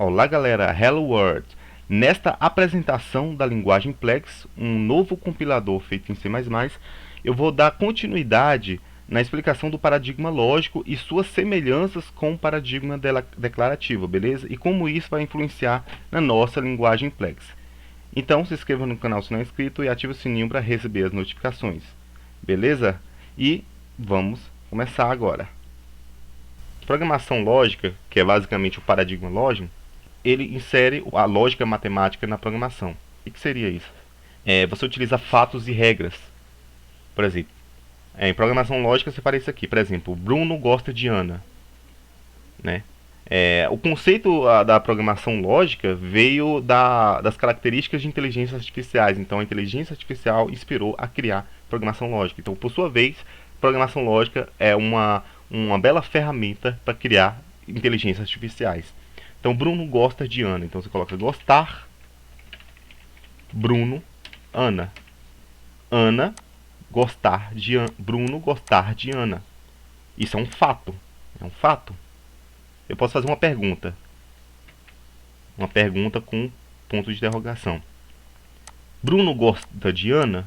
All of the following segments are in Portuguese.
Olá galera, Hello World! Nesta apresentação da linguagem Plex, um novo compilador feito em C++, eu vou dar continuidade na explicação do paradigma lógico e suas semelhanças com o paradigma declarativo, beleza? E como isso vai influenciar na nossa linguagem Plex. Então se inscreva no canal se não é inscrito e ative o sininho para receber as notificações, beleza? E vamos começar agora. Programação lógica, que é basicamente o paradigma lógico, ele insere a lógica matemática na programação. O que seria isso? Você utiliza fatos e regras. Por exemplo, em programação lógica você faria isso aqui. Por exemplo, Bruno gosta de Ana. Né? O conceito da programação lógica veio das características de inteligências artificiais. Então a inteligência artificial inspirou a criar programação lógica. Então, por sua vez, programação lógica é uma bela ferramenta para criar inteligências artificiais. Então, Bruno gosta de Ana. Então, você coloca gostar, Bruno, Ana. Ana gostar de Ana. Bruno gostar de Ana. Isso é um fato. É um fato. Eu posso fazer uma pergunta. Uma pergunta com ponto de interrogação. Bruno gosta de Ana?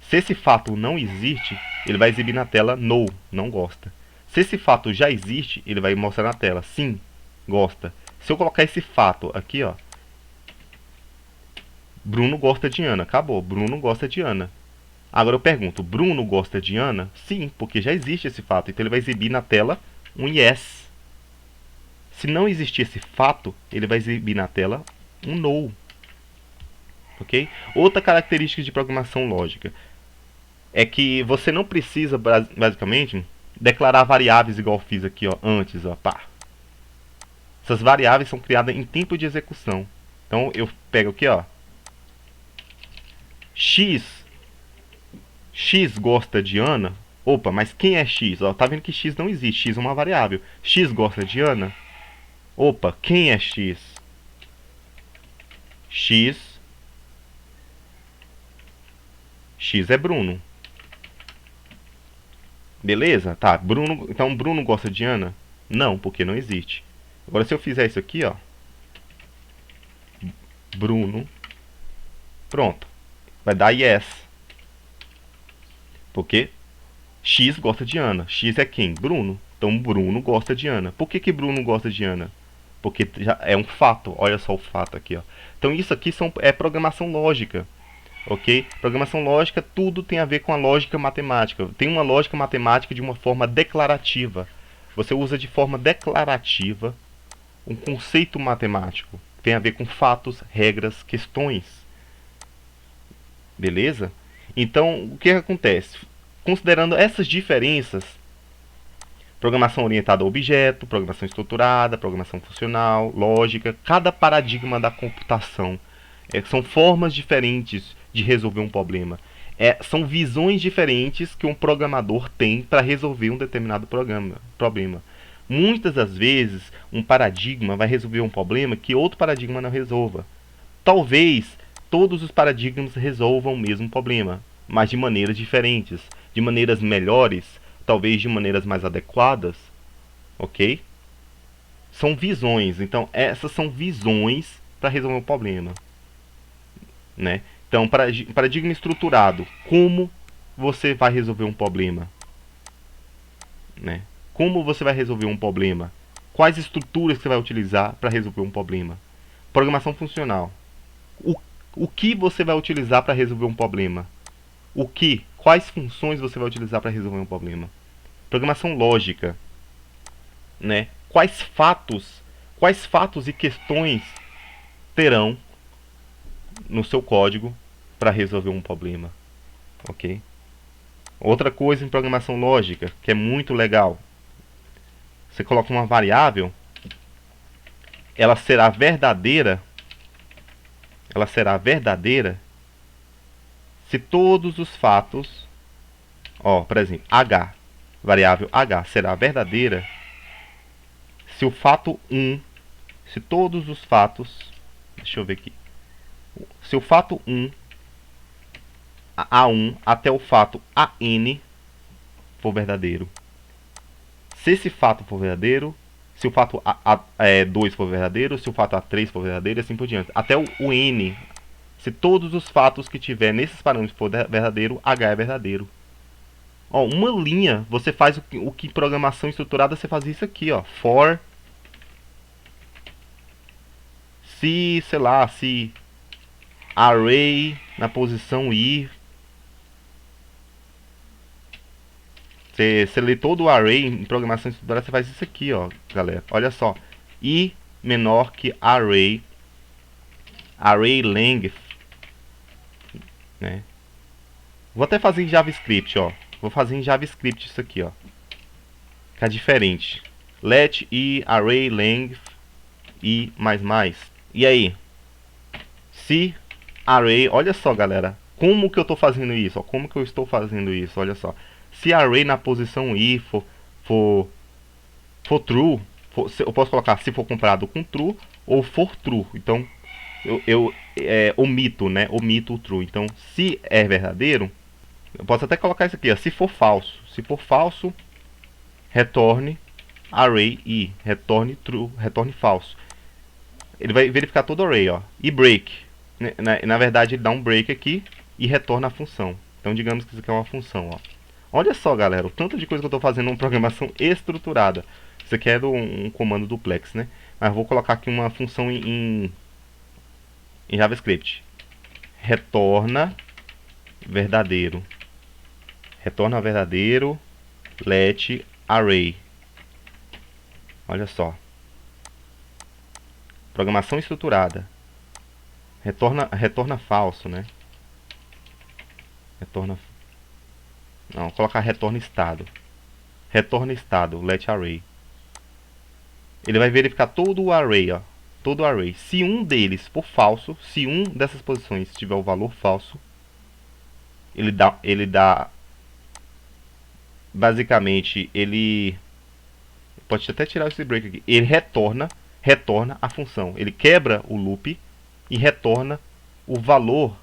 Se esse fato não existe, ele vai exibir na tela no, não gosta. Se esse fato já existe, ele vai mostrar na tela sim, gosta. Se eu colocar esse fato aqui, ó, Bruno gosta de Ana, acabou, Bruno gosta de Ana. Agora eu pergunto, Bruno gosta de Ana? Sim, porque já existe esse fato, então ele vai exibir na tela um yes. Se não existir esse fato, ele vai exibir na tela um no. Ok? Outra característica de programação lógica é que você não precisa, basicamente, declarar variáveis igual eu fiz aqui, ó, antes, ó, pá. Essas variáveis são criadas em tempo de execução. Então eu pego aqui, ó, x gosta de Ana. Opa, mas quem é x? Ó, tá vendo que x não existe, x é uma variável. X gosta de Ana. Opa, quem é x? X é Bruno. Beleza? Tá, Bruno, então Bruno gosta de Ana? Não, porque não existe. Agora se eu fizer isso aqui, ó, Bruno, pronto, vai dar yes. Porque X gosta de Ana. X é quem? Bruno. Então Bruno gosta de Ana. Por que Bruno gosta de Ana? Porque já é um fato. Olha só o fato aqui, ó. Então isso aqui é programação lógica. Ok? Programação lógica, tudo tem a ver com a lógica matemática. Tem uma lógica matemática de uma forma declarativa. Você usa de forma declarativa um conceito matemático. Tem a ver com fatos, regras, questões. Beleza? Então, o que acontece? Considerando essas diferenças, programação orientada a objeto, programação estruturada, programação funcional, lógica, cada paradigma da computação são formas diferentes de resolver um problema. São visões diferentes que um programador tem para resolver um determinado problema. Muitas das vezes, um paradigma vai resolver um problema que outro paradigma não resolva. Talvez todos os paradigmas resolvam o mesmo problema, mas de maneiras diferentes, de maneiras melhores, talvez de maneiras mais adequadas, ok? São visões, então essas são visões para resolver um problema, né? Então, paradigma estruturado, como você vai resolver um problema, né? Como você vai resolver um problema? Quais estruturas você vai utilizar para resolver um problema? Programação funcional. O que você vai utilizar para resolver um problema? Quais funções você vai utilizar para resolver um problema? Programação lógica, né? Quais fatos e questões terão no seu código para resolver um problema, ok? Outra coisa em programação lógica que é muito legal, você coloca uma variável, ela será verdadeira se todos os fatos, ó, por exemplo, h, variável h será verdadeira se o fato 1, se todos os fatos, deixa eu ver aqui, se o fato 1, A1 até o fato AN for verdadeiro. Se esse fato for verdadeiro, se o fato 2 for verdadeiro, se o fato A3 for verdadeiro, e assim por diante. Até o N, se todos os fatos que tiver nesses parâmetros for verdadeiro, H é verdadeiro. Ó, uma linha, você faz o que em programação estruturada você faz isso aqui, ó. For, se, sei lá, se array na posição I. Você lê todo o array em programação estruturada, você faz isso aqui, ó, galera. Olha só. I menor que array length, né? Vou até fazer em JavaScript, ó. Vou fazer em JavaScript isso aqui, ó. Que é diferente. Let I array length I mais. E aí? Se array, olha só, galera. Como que eu estou fazendo isso? Ó, como que eu estou fazendo isso? Olha só. Se array na posição I for true, eu posso colocar se for comparado com true ou for true. Então, eu omito, né? Omito o true. Então, se é verdadeiro, eu posso até colocar isso aqui, ó. Se for falso. Se for falso, retorne array I. Retorne true, retorne falso. Ele vai verificar todo o array, ó. E break. Na verdade, ele dá um break aqui e retorna a função. Então, digamos que isso aqui é uma função, ó. Olha só, galera, o tanto de coisa que eu estou fazendo em programação estruturada. Isso aqui é um comando duplex, né? Mas vou colocar aqui uma função em JavaScript. Retorna verdadeiro. Retorna verdadeiro. Let array. Olha só. Programação estruturada. Retorna falso, né? Não, vou colocar retorna estado. Retorna estado, let array. Ele vai verificar todo o array, ó. Todo o array. Se um deles for falso, se um dessas posições tiver o valor falso, ele dá basicamente, ele pode até tirar esse break aqui. Ele retorna a função. Ele quebra o loop e retorna o valor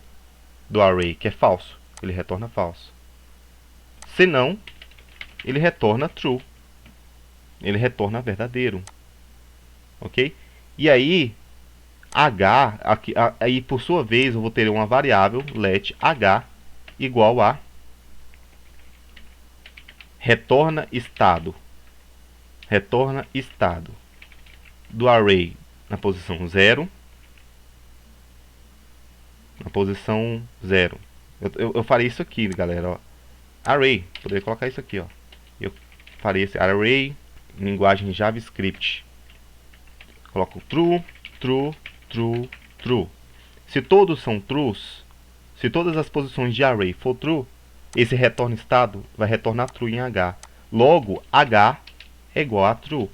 do array, que é falso. Ele retorna falso. Se não, ele retorna true. Ele retorna verdadeiro. Ok? E aí, h, aí por sua vez, eu vou ter uma variável let h igual a retorna estado. Retorna estado do array na posição 0. Na posição 0. Eu farei isso aqui, galera, ó. Array, poderia colocar isso aqui, ó. Eu farei esse array em linguagem JavaScript. Coloco true, true, true, true. Se todos são trues, se todas as posições de array for true, esse retorno estado vai retornar true em h. Logo, h é igual a true.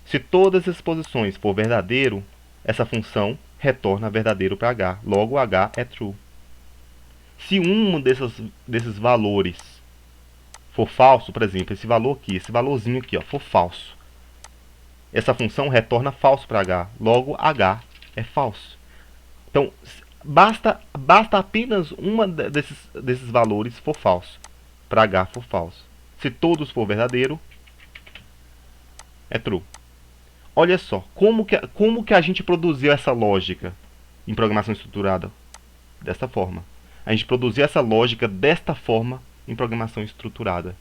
Se todas as posições for verdadeiro, essa função retorna verdadeiro para h. Logo, h é true. Se um desses valores for falso, por exemplo, esse valor aqui, esse valorzinho aqui, ó, for falso, essa função retorna falso para h. Logo, h é falso. Então, basta apenas uma desses valores for falso, para h for falso. Se todos for verdadeiro, é true. Olha só, como que a gente produziu essa lógica em programação estruturada? Desta forma. A gente produziu essa lógica desta forma em programação estruturada.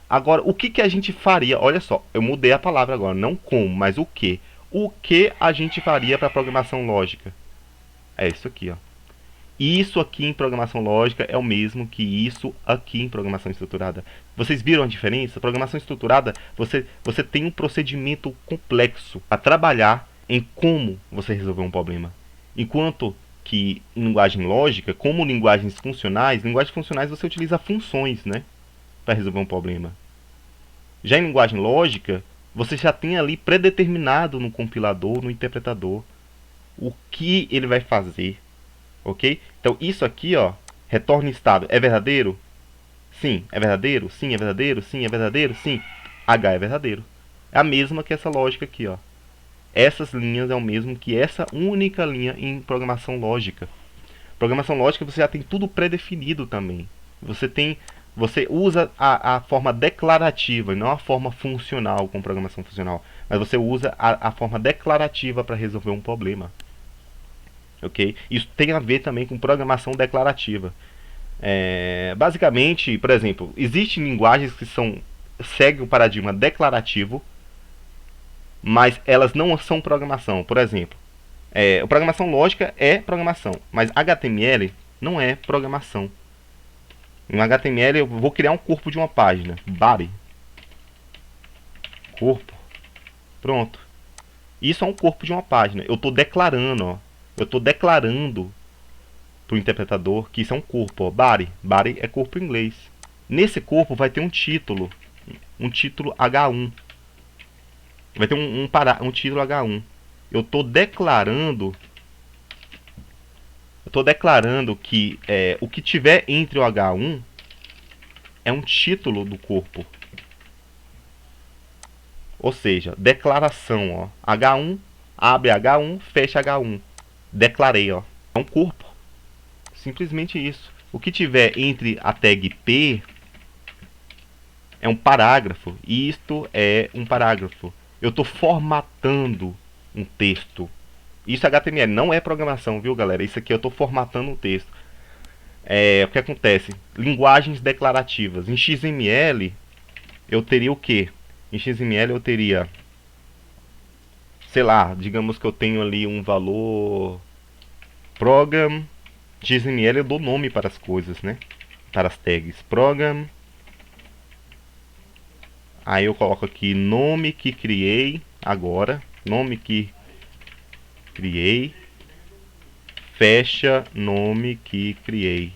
Agora, o que a gente faria? Olha só, eu mudei a palavra agora, não como, mas o que. O que a gente faria para programação lógica? É isso aqui, ó. Isso aqui em programação lógica é o mesmo que isso aqui em programação estruturada. Vocês viram a diferença? Programação estruturada, você tem um procedimento complexo para trabalhar em como você resolver um problema. Enquanto que em linguagem lógica, como linguagens funcionais você utiliza funções, né, para resolver um problema. Já em linguagem lógica, você já tem ali predeterminado no compilador, no interpretador, o que ele vai fazer. Ok? Então isso aqui, ó, retorna estado, é verdadeiro? Sim. É verdadeiro? Sim. É verdadeiro? Sim. É verdadeiro? Sim. H é verdadeiro. É a mesma que essa lógica aqui, ó. Essas linhas é o mesmo que essa única linha em programação lógica. Programação lógica você já tem tudo pré-definido também. Você Você usa a forma declarativa e não a forma funcional com programação funcional. Mas você usa a forma declarativa para resolver um problema. Ok? Isso tem a ver também com programação declarativa. Basicamente, por exemplo, existem linguagens que seguem o paradigma declarativo, mas elas não são programação. Por exemplo, a programação lógica é programação, mas HTML não é programação. Em HTML eu vou criar um corpo de uma página, body, corpo, pronto. Isso é um corpo de uma página. Eu estou declarando, ó, eu estou declarando para o interpretador que isso é um corpo, ó, body. Body é corpo em inglês. Nesse corpo vai ter um título H1. Vai ter um título H1. Eu estou declarando que o que tiver entre o H1 é um título do corpo. Ou seja, declaração, ó, H1, abre H1, fecha H1. Declarei, ó. É um corpo. Simplesmente isso. O que tiver entre a tag P é um parágrafo. E isto é um parágrafo. Eu estou formatando um texto. Isso é HTML, não é programação, viu, galera? Isso aqui eu estou formatando um texto. O que acontece? Linguagens declarativas. Em XML, eu teria o quê? Em XML eu teria, sei lá, digamos que eu tenho ali um valor program. XML eu dou nome para as coisas, né? Para as tags. Program. Aí eu coloco aqui nome que criei agora. Nome que criei. Fecha nome que criei.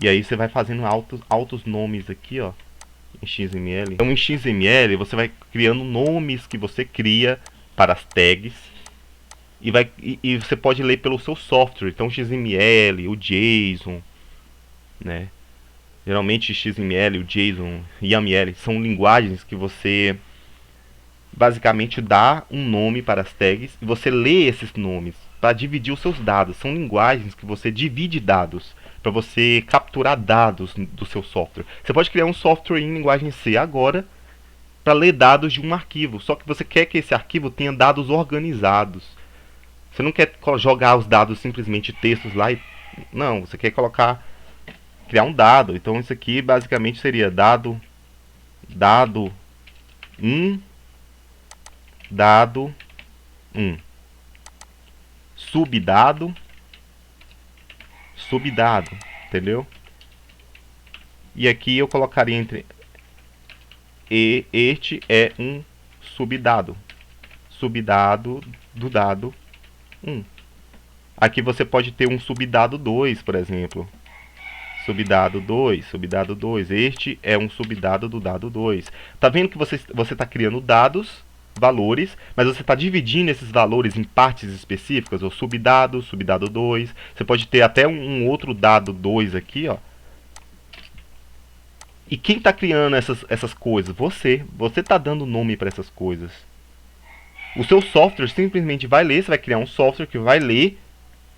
E aí você vai fazendo altos nomes aqui, ó, em XML. Então em XML você vai criando nomes que você cria para as tags e você pode ler pelo seu software. Então XML, o JSON, né? Geralmente XML, o JSON, YAML são linguagens que você basicamente dá um nome para as tags e você lê esses nomes para dividir os seus dados. São linguagens que você divide dados para você capturar dados do seu software. Você pode criar um software em linguagem C agora para ler dados de um arquivo, só que você quer que esse arquivo tenha dados organizados. Você não quer jogar os dados simplesmente textos lá e não, você quer criar um dado. Então isso aqui basicamente seria dado 1, dado 1, subdado, entendeu? E aqui eu colocaria entre este é um subdado do dado 1. Aqui você pode ter um subdado 2, por exemplo. Subdado 2. Este é um subdado do dado 2. Tá vendo que você está criando dados, valores, mas você está dividindo esses valores em partes específicas, ou subdado 2. Você pode ter até um outro dado 2 aqui, ó. E quem está criando essas coisas? Você está dando nome para essas coisas. O seu software simplesmente vai ler, você vai criar um software que vai ler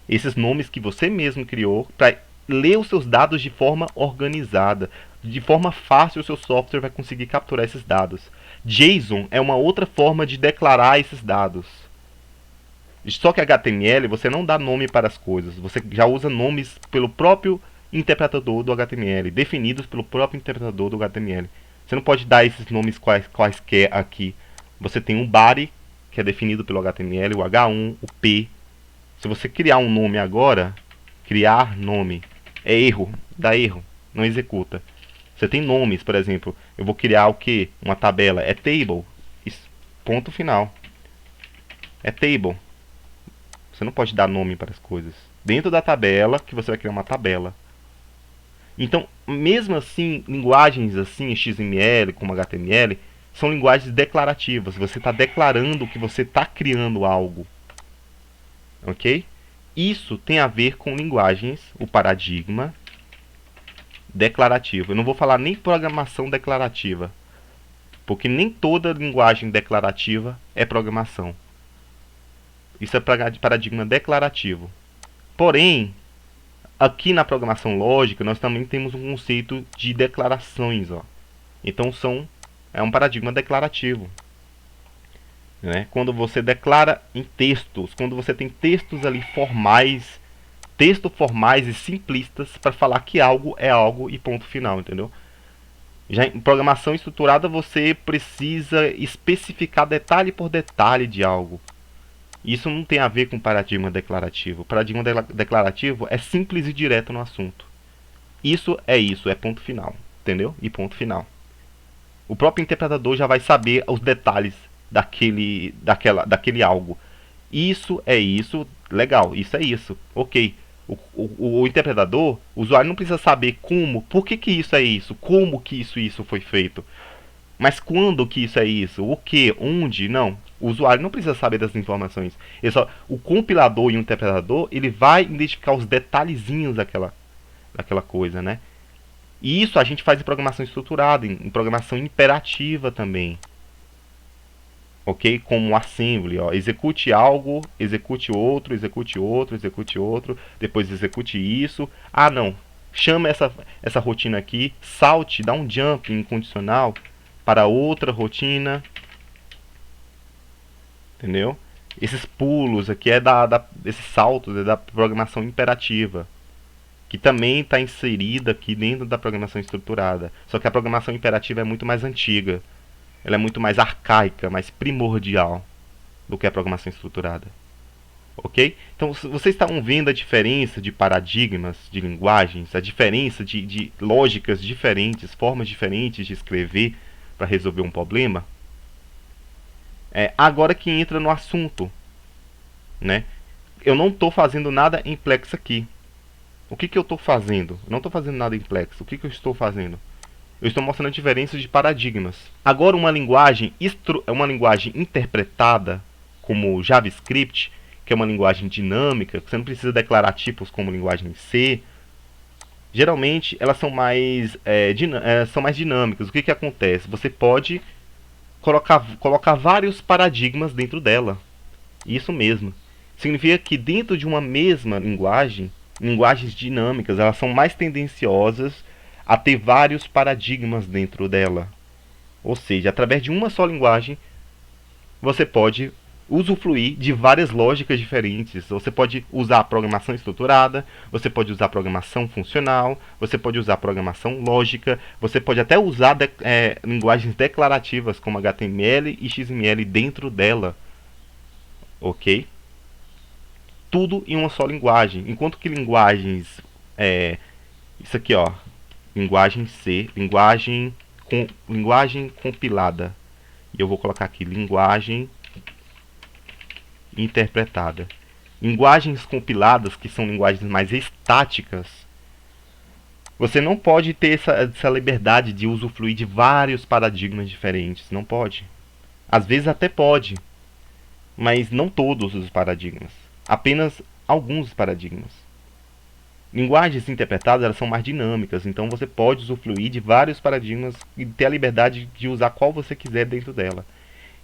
esses nomes que você mesmo criou para ler os seus dados de forma organizada. De forma fácil o seu software vai conseguir capturar esses dados. JSON é uma outra forma de declarar esses dados. Só que HTML você não dá nome para as coisas. Você já usa nomes pelo próprio interpretador do HTML, definidos pelo próprio interpretador do HTML. Você não pode dar esses nomes quaisquer aqui. Você tem um body, que é definido pelo HTML, o H1, o P. Se você criar um nome agora, criar nome, é erro, dá erro, não executa. Você tem nomes, por exemplo, eu vou criar o que? Uma tabela, é table, isso, ponto final. É table. Você não pode dar nome para as coisas. Dentro da tabela, que você vai criar uma tabela. Então, mesmo assim, linguagens assim, XML, como HTML, são linguagens declarativas. Você está declarando que você está criando algo. Ok? Isso tem a ver com linguagens, o paradigma declarativo. Eu não vou falar nem programação declarativa, porque nem toda linguagem declarativa é programação. Isso é paradigma declarativo. Porém, aqui na programação lógica, nós também temos um conceito de declarações. Ó. Então, é um paradigma declarativo. Né? Quando você declara em textos, quando você tem textos ali formais, textos formais e simplistas para falar que algo é algo e ponto final, entendeu? Já em programação estruturada você precisa especificar detalhe por detalhe de algo. Isso não tem a ver com paradigma declarativo. O paradigma declarativo é simples e direto no assunto. Isso, é ponto final, entendeu? E ponto final. O próprio interpretador já vai saber os detalhes daquele algo. Isso é isso, legal, isso é isso, ok. O interpretador, o usuário não precisa saber como, por que isso é isso, como que isso foi feito. Mas quando que isso é isso, o que, onde, não. O usuário não precisa saber dessas informações. O compilador e o interpretador, ele vai identificar os detalhezinhos daquela coisa, né? E isso a gente faz em programação estruturada, em programação imperativa também. Ok? Como assembly, ó. Execute algo, execute outro, execute outro, execute outro, depois execute isso. Ah, não. Chama essa rotina aqui, salte, dá um jump incondicional para outra rotina. Entendeu? Esses pulos aqui esses saltos é da programação imperativa, que também está inserida aqui dentro da programação estruturada. Só que a programação imperativa é muito mais antiga. Ela é muito mais arcaica, mais primordial do que a programação estruturada. Ok? Então, vocês estão vendo a diferença de paradigmas, de linguagens, a diferença de lógicas diferentes, formas diferentes de escrever para resolver um problema? Agora que entra no assunto, né? Eu não estou fazendo nada em Plex aqui. O que eu estou fazendo? Eu não estou fazendo nada em Plex. O que eu estou fazendo? Eu estou mostrando a diferença de paradigmas. Agora, uma linguagem interpretada, como JavaScript, que é uma linguagem dinâmica, que você não precisa declarar tipos como linguagem C. Geralmente, elas são mais dinâmicas. O que acontece? Você pode colocar vários paradigmas dentro dela. Isso mesmo. Significa que dentro de uma mesma linguagem, linguagens dinâmicas, elas são mais tendenciosas a ter vários paradigmas dentro dela. Ou seja, através de uma só linguagem, você pode usufruir de várias lógicas diferentes. Você pode usar a programação estruturada, você pode usar a programação funcional, você pode usar a programação lógica, você pode até usar linguagens declarativas como HTML e XML dentro dela. Ok? Tudo em uma só linguagem. Enquanto que linguagens... isso aqui, ó. Linguagem C. Linguagem compilada. E eu vou colocar aqui linguagem interpretada. Linguagens compiladas, que são linguagens mais estáticas, você não pode ter essa liberdade de usufruir de vários paradigmas diferentes. Não pode. Às vezes até pode, mas não todos os paradigmas. Apenas alguns paradigmas. Linguagens interpretadas, elas são mais dinâmicas, então você pode usufruir de vários paradigmas e ter a liberdade de usar qual você quiser dentro dela.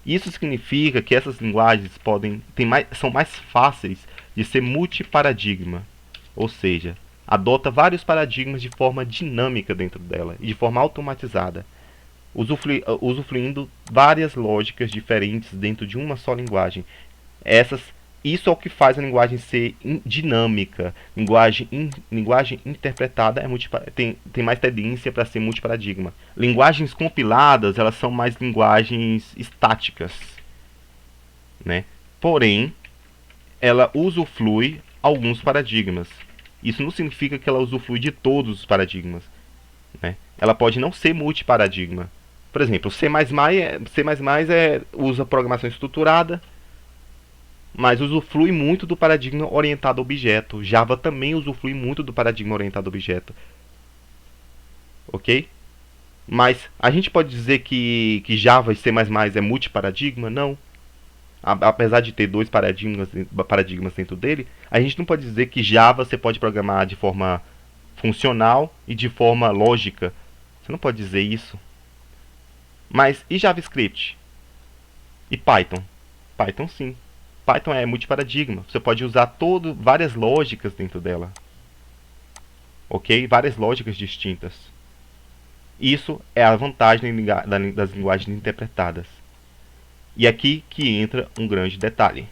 Isso significa que essas linguagens são mais fáceis de ser multiparadigma, ou seja, adota vários paradigmas de forma dinâmica dentro dela e de forma automatizada, usufruindo várias lógicas diferentes dentro de uma só linguagem. Isso é o que faz a linguagem ser dinâmica. Linguagem interpretada tem mais tendência para ser multiparadigma. Linguagens compiladas, elas são mais linguagens estáticas, né? Porém, ela usufrui alguns paradigmas. Isso não significa que ela usufrui de todos os paradigmas, né? Ela pode não ser multiparadigma. Por exemplo, C++ usa programação estruturada, mas usufrui muito do paradigma orientado a objeto. Java também usufrui muito do paradigma orientado a objeto. Ok? Mas a gente pode dizer que Java e C++ é multiparadigma? Não. Apesar de ter dois paradigmas dentro dele, a gente não pode dizer que Java você pode programar de forma funcional e de forma lógica. Você não pode dizer isso. Mas e JavaScript? E Python? Python sim. Python é multiparadigma. Você pode usar várias lógicas dentro dela. ok? Várias lógicas distintas. Isso é a vantagem das linguagens interpretadas. E aqui que entra um grande detalhe.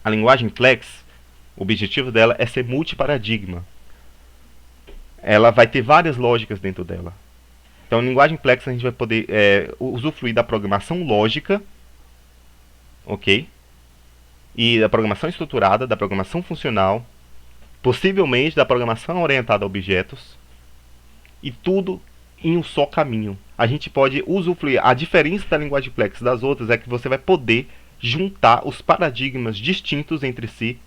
A linguagem Plex, o objetivo dela é ser multiparadigma. Ela vai ter várias lógicas dentro dela. Então, em linguagem Plex, a gente vai poder usufruir da programação lógica, ok? E da programação estruturada, da programação funcional, possivelmente da programação orientada a objetos, e tudo em um só caminho. A gente pode usufruir. A diferença da linguagem Plex das outras é que você vai poder juntar os paradigmas distintos entre si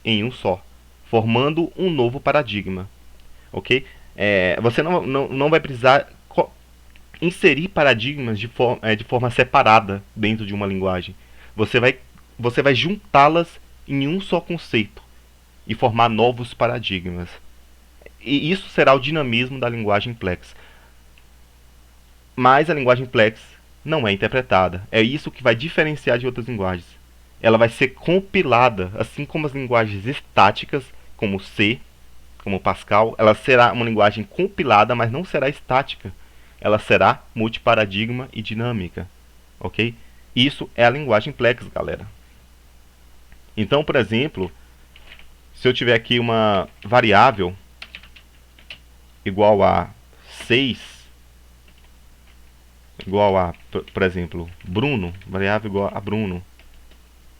em um só, formando um novo paradigma, ok? Você não vai precisar inserir paradigmas de forma separada dentro de uma linguagem. Você vai juntá-las em um só conceito e formar novos paradigmas. E isso será o dinamismo da linguagem Plex. Mas a linguagem Plex não é interpretada. É isso que vai diferenciar de outras linguagens. Ela vai ser compilada, assim como as linguagens estáticas, como C, como Pascal. Ela será uma linguagem compilada, mas não será estática. Ela será multiparadigma e dinâmica, ok? Isso é a linguagem Plex, galera. Então, por exemplo, se eu tiver aqui uma variável igual a 6, igual a, por exemplo, Bruno, variável igual a Bruno,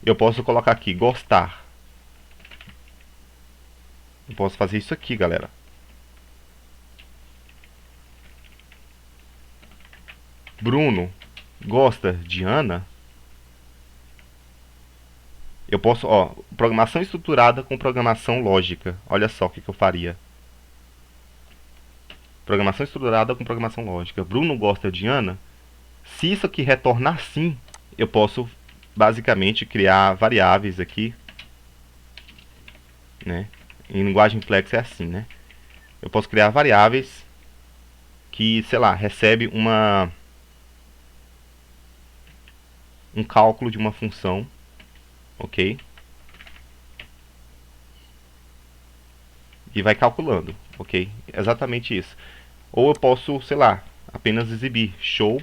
eu posso colocar aqui, gostar. Eu posso fazer isso aqui, galera. Bruno gosta de Ana. Eu posso, programação estruturada com programação lógica. Olha só o que eu faria. Programação estruturada com programação lógica. Bruno gosta de Ana. Se isso aqui retornar sim, eu posso basicamente criar variáveis aqui, né? Em linguagem Plex é assim, né? Eu posso criar variáveis que, sei lá, recebe um cálculo de uma função, ok? E vai calculando, ok? Exatamente isso. Ou eu posso, sei lá, apenas exibir show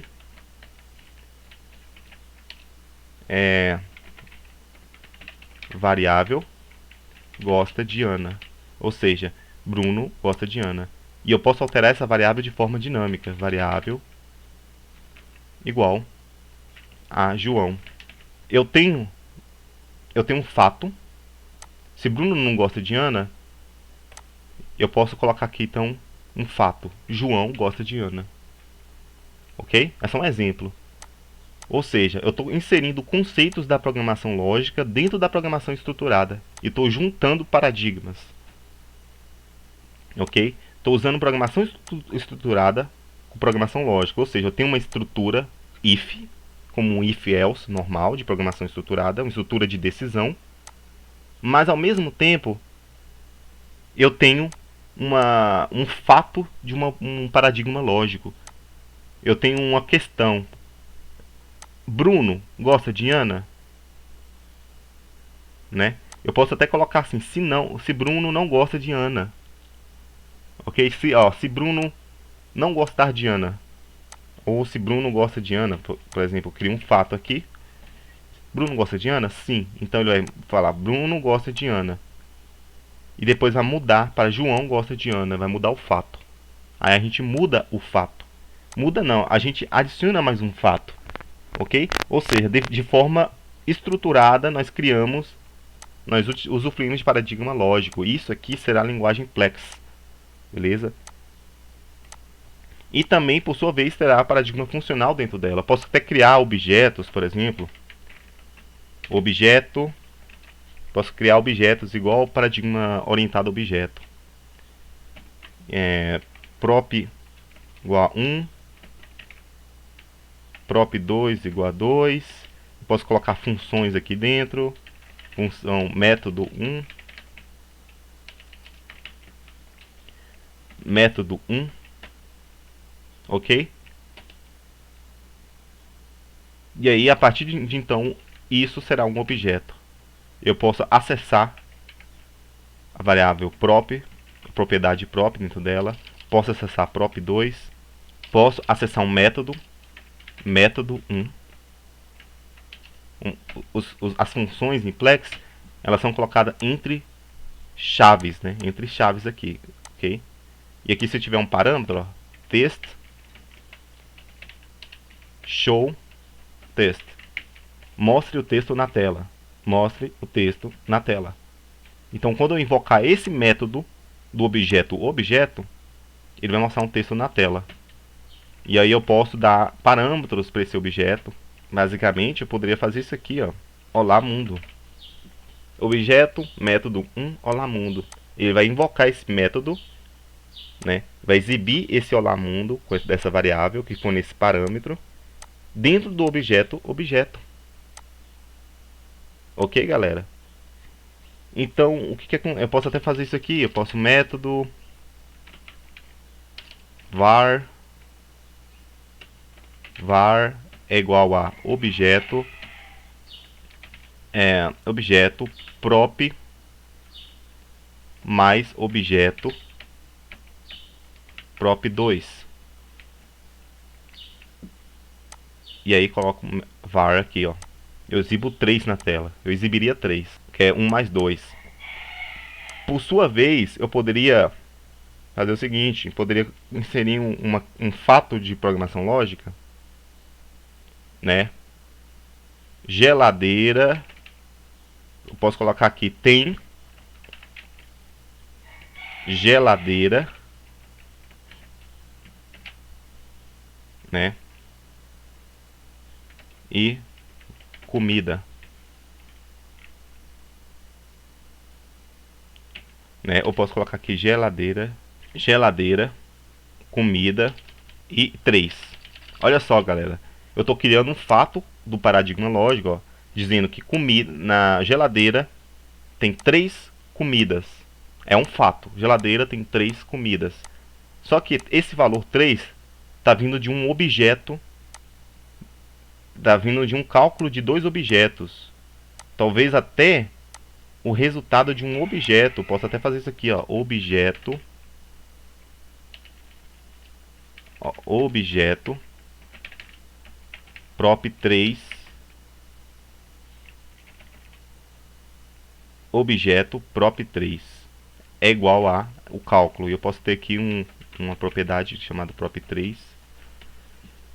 variável gosta de Ana. Ou seja, Bruno gosta de Ana. E eu posso alterar essa variável de forma dinâmica. Variável igual a João. Eu tenho um fato. Se Bruno não gosta de Ana, eu posso colocar aqui então um fato. João gosta de Ana. Ok? É só um exemplo. Ou seja, eu estou inserindo conceitos da programação lógica dentro da programação estruturada. E estou juntando paradigmas. Ok? Estou usando programação estruturada com programação lógica. Ou seja, eu tenho uma estrutura if, como um if-else normal de programação estruturada, uma estrutura de decisão. Mas ao mesmo tempo, eu tenho um fato de um paradigma lógico. Eu tenho uma questão. Bruno gosta de Ana? Né? Eu posso até colocar assim, se Bruno não gosta de Ana. Ok? Se Bruno não gostar de Ana, ou se Bruno gosta de Ana, por exemplo, eu crio um fato aqui. Bruno gosta de Ana? Sim. Então ele vai falar, Bruno gosta de Ana. E depois vai mudar para João gosta de Ana, vai mudar o fato. Aí a gente muda o fato. Muda não, a gente adiciona mais um fato. Ok? Ou seja, de forma estruturada nós usufruímos de paradigma lógico. Isso aqui será a linguagem Plex. Beleza? E também, por sua vez, terá paradigma funcional dentro dela. Posso até criar objetos, por exemplo. Posso criar objetos igual ao paradigma orientado a objeto. Prop igual a 1. Prop 2 igual a 2. Posso colocar funções aqui dentro. Função método 1. Método 1. Ok? E aí, a partir de então, isso será um objeto. Eu posso acessar a variável prop propriedade prop dentro dela, posso acessar prop2, posso acessar um método, método1. As funções em Plex, elas são colocadas entre chaves, né? Entre chaves aqui, ok? E aqui se tiver um parâmetro, ó, text, show, text. Mostre o texto na tela. Mostre o texto na tela. Então, quando eu invocar esse método do objeto objeto, ele vai mostrar um texto na tela. E aí eu posso dar parâmetros para esse objeto. Basicamente, eu poderia fazer isso aqui, ó. Olá mundo. Objeto, método 1, olá mundo. Ele vai invocar esse método, né? Vai exibir esse olá mundo com dessa variável que for nesse parâmetro dentro do objeto objeto. Ok, galera? Então, o que eu posso até fazer isso aqui? Eu posso método var é igual a objeto objeto prop mais objeto prop2. E aí coloco var aqui, ó. Eu exibo 3 na tela. Eu exibiria 3, que é 1 mais 2. Por sua vez, eu poderia fazer o seguinte, poderia inserir um fato de programação lógica, né? Geladeira, eu posso colocar aqui, tem geladeira, né? E comida, né? Eu posso colocar aqui geladeira, comida e 3. Olha só, galera, eu estou criando um fato do paradigma lógico, ó, dizendo que comida na geladeira tem 3 comidas. É um fato, geladeira tem 3 comidas. Só que esse valor 3 está vindo de um objeto, está vindo de um cálculo de 2 objetos. Talvez até o resultado de um objeto. Posso até fazer isso aqui, ó, objeto, ó, objeto prop3 objeto prop3 é igual a o cálculo. E eu posso ter aqui uma propriedade chamada prop3.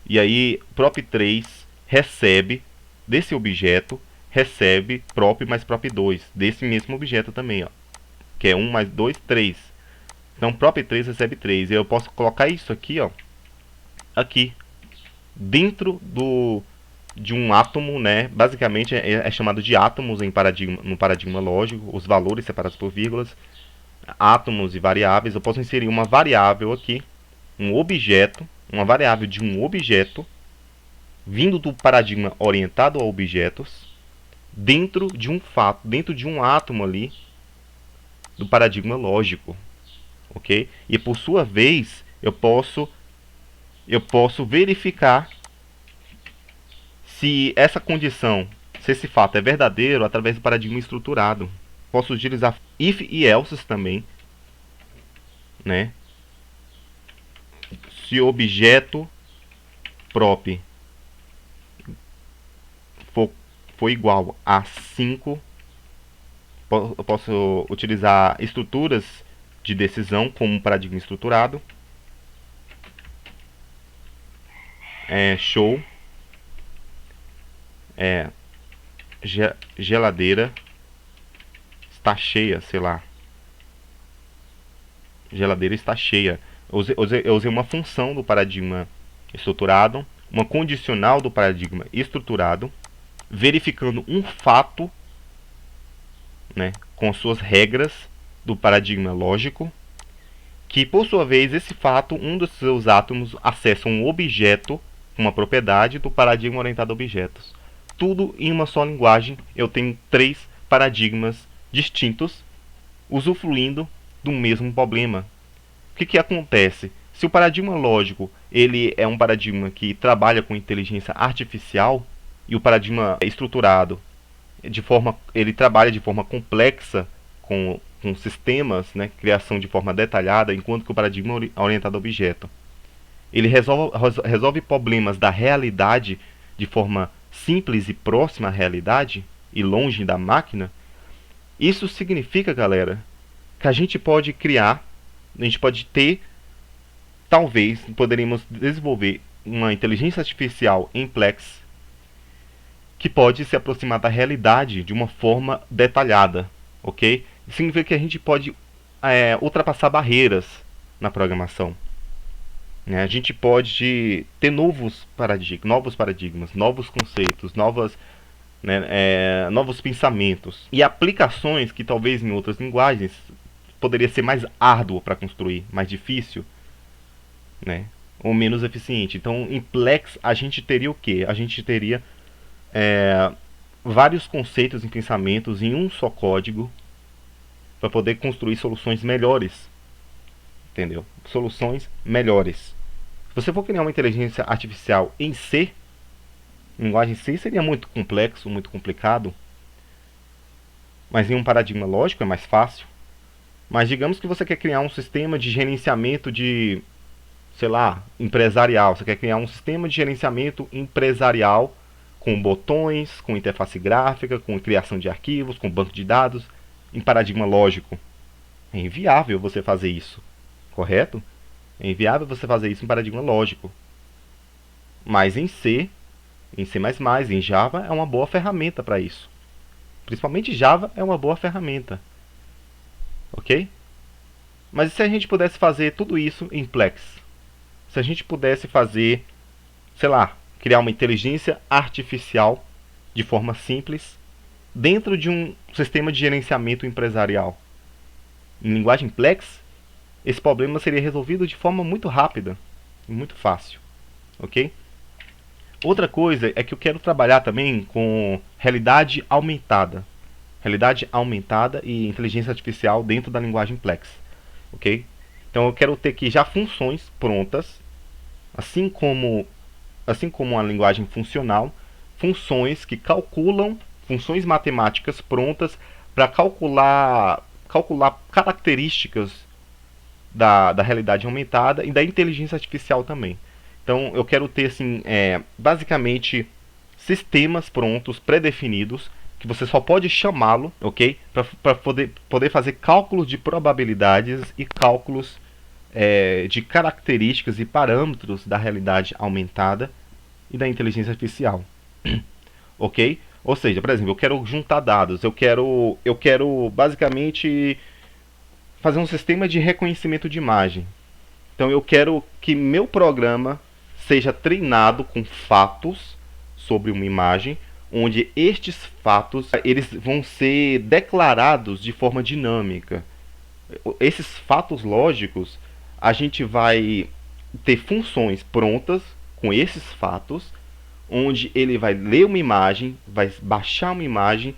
E aí prop3 recebe desse objeto, recebe prop mais prop2 desse mesmo objeto também, ó, que é 1 mais 2, 3. Então prop3 recebe 3. E eu posso colocar isso aqui, ó, aqui dentro de um átomo, né? Basicamente é chamado de átomos no paradigma lógico, os valores separados por vírgulas, átomos e variáveis. Eu posso inserir uma variável aqui, um objeto, uma variável de um objeto vindo do paradigma orientado a objetos, dentro de um fato, dentro de um átomo ali do paradigma lógico, ok? E por sua vez eu posso verificar se essa condição, se esse fato é verdadeiro através do paradigma estruturado. Posso utilizar if e else também, né? Se o objeto prop for igual a 5, eu posso utilizar estruturas de decisão como um paradigma estruturado. Show, geladeira está cheia, sei lá. Geladeira está cheia. Eu usei uma função do paradigma estruturado, uma condicional do paradigma estruturado, verificando um fato, né, com suas regras do paradigma lógico, que por sua vez esse fato, um dos seus átomos acessa um objeto com uma propriedade do paradigma orientado a objetos. Tudo em uma só linguagem. Eu tenho 3 paradigmas distintos usufruindo do mesmo problema. O que acontece? Se o paradigma lógico ele é um paradigma que trabalha com inteligência artificial, e o paradigma estruturado ele trabalha de forma complexa com com sistemas, né, criação de forma detalhada, enquanto que o paradigma orientado a objeto ele resolve problemas da realidade de forma simples e próxima à realidade e longe da máquina. Isso significa, galera, que a gente pode criar, a gente pode ter, talvez, poderíamos desenvolver uma inteligência artificial em Plex que pode se aproximar da realidade de uma forma detalhada, ok? Isso significa que a gente pode ultrapassar barreiras na programação. Né? A gente pode ter novos paradigmas, novos conceitos, novos pensamentos e aplicações que talvez em outras linguagens poderia ser mais árduo para construir, mais difícil, né? Ou menos eficiente. Então, em Plex a gente teria o quê? A gente teria vários conceitos e pensamentos em um só código para poder construir soluções melhores. Entendeu? Soluções melhores. Se você for criar uma inteligência artificial em C, linguagem C, seria muito complexo, muito complicado. Mas em um paradigma lógico é mais fácil. Mas digamos que você quer criar um sistema de gerenciamento de, sei lá, empresarial. Você quer criar um sistema de gerenciamento empresarial com botões, com interface gráfica, com criação de arquivos, com banco de dados, em paradigma lógico. É inviável você fazer isso. Correto? É inviável você fazer isso em paradigma lógico. Mas em C, em C++, em Java é uma boa ferramenta para isso. Principalmente Java é uma boa ferramenta. Ok? Mas e se a gente pudesse fazer tudo isso em Plex? Se a gente pudesse fazer, sei lá, criar uma inteligência artificial de forma simples dentro de um sistema de gerenciamento empresarial. Em linguagem Plex, esse problema seria resolvido de forma muito rápida e muito fácil, ok? Outra coisa é que eu quero trabalhar também com realidade aumentada e inteligência artificial dentro da linguagem Plex, ok? Então eu quero ter aqui já funções prontas, assim como a linguagem funcional, funções que calculam, funções matemáticas prontas para calcular características da realidade aumentada e da inteligência artificial também. Então eu quero ter assim, basicamente sistemas prontos, pré-definidos, que você só pode chamá-lo, ok? Para poder fazer cálculos de probabilidades e cálculos de características e parâmetros da realidade aumentada e da inteligência artificial. Ok? Ou seja, por exemplo, eu quero juntar dados, eu quero basicamente fazer um sistema de reconhecimento de imagem. Então eu quero que meu programa seja treinado com fatos sobre uma imagem, onde estes fatos eles vão ser declarados de forma dinâmica. Esses fatos lógicos, a gente vai ter funções prontas com esses fatos, onde ele vai ler uma imagem, vai baixar uma imagem,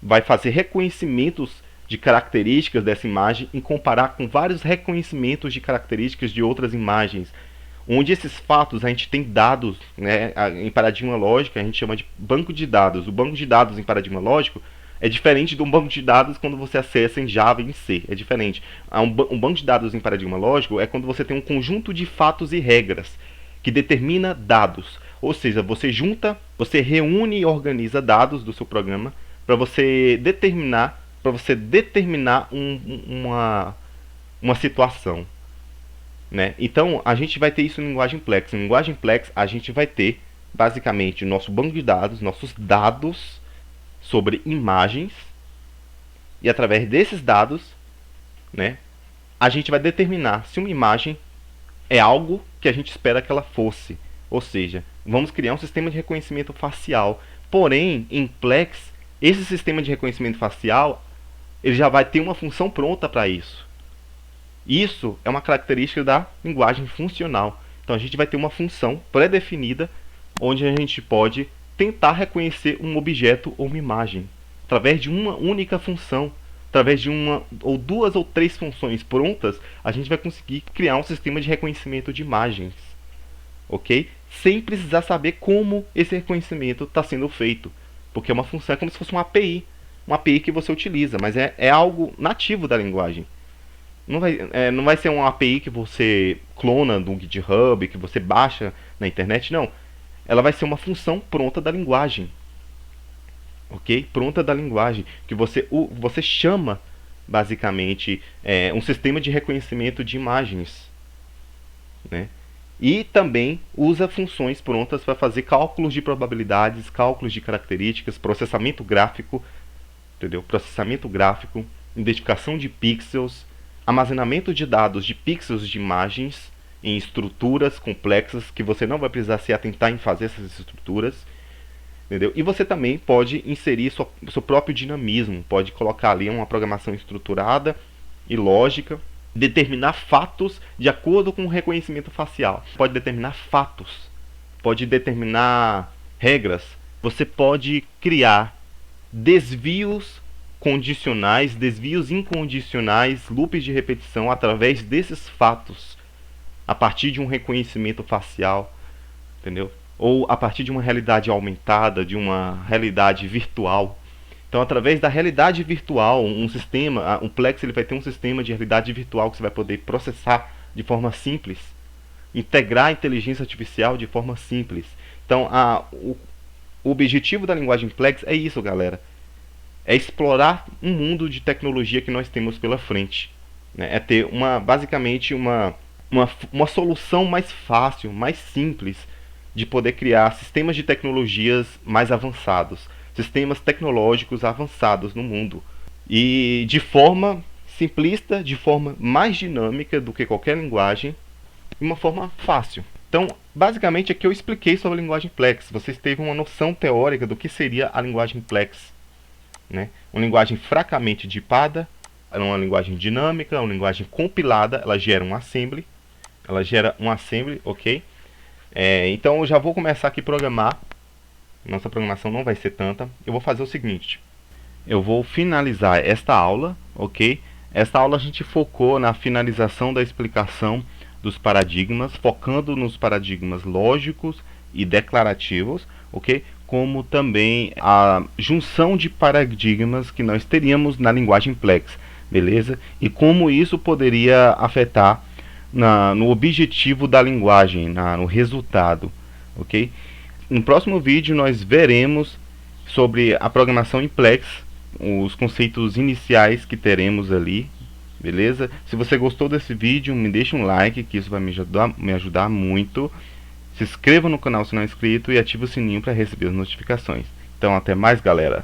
vai fazer reconhecimentos de características dessa imagem e comparar com vários reconhecimentos de características de outras imagens, onde esses fatos a gente tem dados, né, em paradigma lógico a gente chama de banco de dados. O banco de dados em paradigma lógico é diferente de um banco de dados quando você acessa em Java e em C, é diferente. Um banco de dados em paradigma lógico é quando você tem um conjunto de fatos e regras que determina dados, ou seja, você reúne e organiza dados do seu programa para você determinar uma situação, né? Então a gente vai ter isso em linguagem Plex. Em linguagem Plex a gente vai ter basicamente o nosso banco de dados, nossos dados sobre imagens, e através desses dados, né, a gente vai determinar se uma imagem é algo que a gente espera que ela fosse. Ou seja, vamos criar um sistema de reconhecimento facial. Porém, em Plex, esse sistema de reconhecimento facial ele já vai ter uma função pronta para isso. Isso é uma característica da linguagem funcional. Então a gente vai ter uma função pré-definida onde a gente pode tentar reconhecer um objeto ou uma imagem através de uma única função. Através de uma ou duas ou três funções prontas, a gente vai conseguir criar um sistema de reconhecimento de imagens, ok? Sem precisar saber como esse reconhecimento está sendo feito, porque é uma função, é como se fosse uma API. uma API que você utiliza, mas é algo nativo da linguagem. Não vai ser uma API que você clona do GitHub, que você baixa na internet, não. Ela vai ser uma função pronta da linguagem. Ok? Pronta da linguagem. Que você chama, basicamente, um sistema de reconhecimento de imagens. Né? E também usa funções prontas para fazer cálculos de probabilidades, cálculos de características, processamento gráfico, entendeu? Processamento gráfico, identificação de pixels, armazenamento de dados de pixels de imagens em estruturas complexas que você não vai precisar se atentar em fazer essas estruturas, entendeu? E você também pode inserir seu próprio dinamismo, pode colocar ali uma programação estruturada e lógica, determinar fatos de acordo com o reconhecimento facial, pode determinar fatos, pode determinar regras, você pode criar desvios condicionais, desvios incondicionais, loops de repetição através desses fatos, a partir de um reconhecimento facial, entendeu? Ou a partir de uma realidade aumentada, de uma realidade virtual. Então, através da realidade virtual, um Plex ele vai ter um sistema de realidade virtual que você vai poder processar de forma simples, integrar a inteligência artificial de forma simples. Então, o objetivo da linguagem Plex é isso, galera. É explorar um mundo de tecnologia que nós temos pela frente. Né? É ter basicamente uma solução mais fácil, mais simples de poder criar sistemas de tecnologias mais avançados, sistemas tecnológicos avançados no mundo. E de forma simplista, de forma mais dinâmica do que qualquer linguagem, de uma forma fácil. Então, basicamente, aqui eu expliquei sobre a linguagem Plex. Vocês teve uma noção teórica do que seria a linguagem Plex. Né? Uma linguagem fracamente dipada, uma linguagem dinâmica, uma linguagem compilada, ela gera um assembly, ok? Então eu já vou começar aqui a programar. Nossa programação não vai ser tanta. Eu vou fazer o seguinte: eu vou finalizar esta aula, ok? Esta aula a gente focou na finalização da explicação dos paradigmas, focando nos paradigmas lógicos e declarativos, ok? Como também a junção de paradigmas que nós teríamos na linguagem Plex, beleza? E como isso poderia afetar no objetivo da linguagem, no resultado, ok? No próximo vídeo nós veremos sobre a programação em Plex, os conceitos iniciais que teremos ali, beleza? Se você gostou desse vídeo, me deixa um like, que isso vai me ajudar muito. Se inscreva no canal se não é inscrito e ative o sininho para receber as notificações. Então até mais, galera!